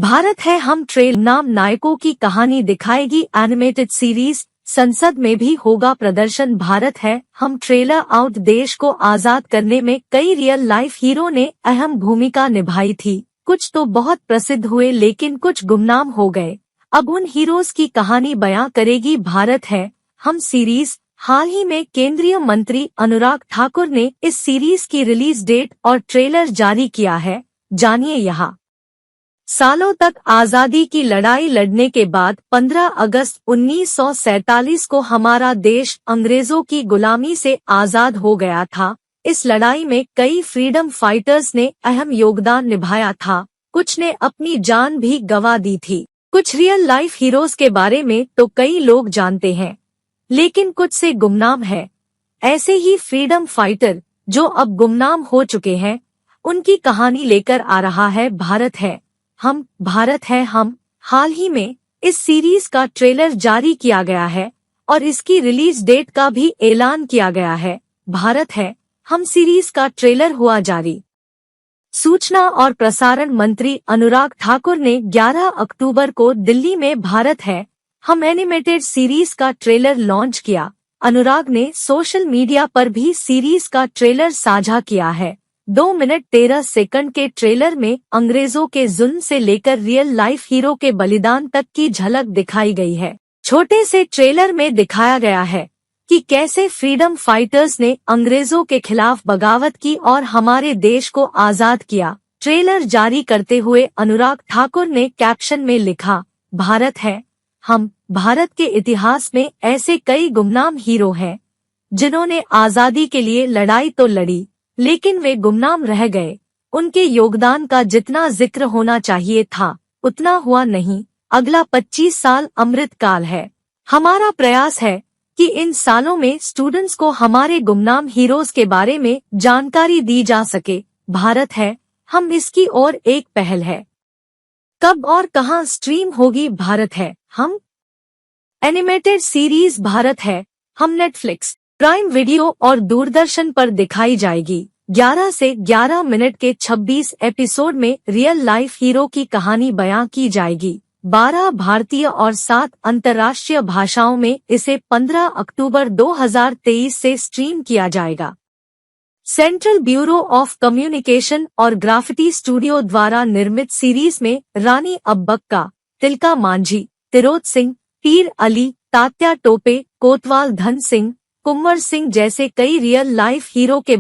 भारत है हम ट्रेल नाम नायकों की कहानी दिखाएगी एनिमेटेड सीरीज। संसद में भी होगा प्रदर्शन। भारत है हम ट्रेलर आउट। देश को आजाद करने में कई रियल लाइफ हीरो ने अहम भूमिका निभाई थी। कुछ तो बहुत प्रसिद्ध हुए लेकिन कुछ गुमनाम हो गए। अब उन हीरोज की कहानी बयां करेगी भारत है हम सीरीज। हाल ही में केंद्रीय मंत्री अनुराग ठाकुर ने इस सीरीज की रिलीज डेट और ट्रेलर जारी किया है। जानिए यहाँ। सालों तक आजादी की लड़ाई लड़ने के बाद 15 अगस्त 1947 को हमारा देश अंग्रेजों की गुलामी से आजाद हो गया था। इस लड़ाई में कई फ्रीडम फाइटर्स ने अहम योगदान निभाया था। कुछ ने अपनी जान भी गंवा दी थी। कुछ रियल लाइफ हीरोज के बारे में तो कई लोग जानते हैं, लेकिन कुछ से गुमनाम है। ऐसे ही फ्रीडम फाइटर जो अब गुमनाम हो चुके हैं, उनकी कहानी लेकर आ रहा है भारत है हम। भारत है हम। हाल ही में इस सीरीज का ट्रेलर जारी किया गया है और इसकी रिलीज डेट का भी ऐलान किया गया है। भारत है हम सीरीज का ट्रेलर हुआ जारी। सूचना और प्रसारण मंत्री अनुराग ठाकुर ने 11 अक्टूबर को दिल्ली में भारत है हम एनिमेटेड सीरीज का ट्रेलर लॉन्च किया। अनुराग ने सोशल मीडिया पर भी सीरीज का ट्रेलर साझा किया है। 2 मिनट 13 सेकंड के ट्रेलर में अंग्रेजों के जुल्म से लेकर रियल लाइफ हीरो के बलिदान तक की झलक दिखाई गई है। छोटे से ट्रेलर में दिखाया गया है कि कैसे फ्रीडम फाइटर्स ने अंग्रेजों के खिलाफ बगावत की और हमारे देश को आजाद किया। ट्रेलर जारी करते हुए अनुराग ठाकुर ने कैप्शन में लिखा, भारत है हम। भारत के इतिहास में ऐसे कई गुमनाम हीरो हैं जिन्होंने आजादी के लिए लड़ाई तो लड़ी, लेकिन वे गुमनाम रह गए। उनके योगदान का जितना जिक्र होना चाहिए था उतना हुआ नहीं। अगला 25 साल अमृत काल है। हमारा प्रयास है कि इन सालों में स्टूडेंट्स को हमारे गुमनाम हीरोज के बारे में जानकारी दी जा सके। भारत है हम इसकी और एक पहल है। कब और कहां स्ट्रीम होगी भारत है हम एनिमेटेड सीरीज? भारत है हम नेटफ्लिक्स, प्राइम वीडियो और दूरदर्शन पर दिखाई जाएगी। 11 से 11 मिनट के 26 एपिसोड में रियल लाइफ हीरो की कहानी बयां की जाएगी। 12 भारतीय और 7 अंतर्राष्ट्रीय भाषाओं में इसे 15 अक्टूबर 2023 से स्ट्रीम किया जाएगा। सेंट्रल ब्यूरो ऑफ कम्युनिकेशन और ग्राफिटी स्टूडियो द्वारा निर्मित सीरीज में रानी अब्बक्का, तिलका मांझी, तिरोत सिंह, पीर अली, तात्या टोपे, कोतवाल धन सिंह, कुंवर सिंह जैसे कई रियल लाइफ हीरो के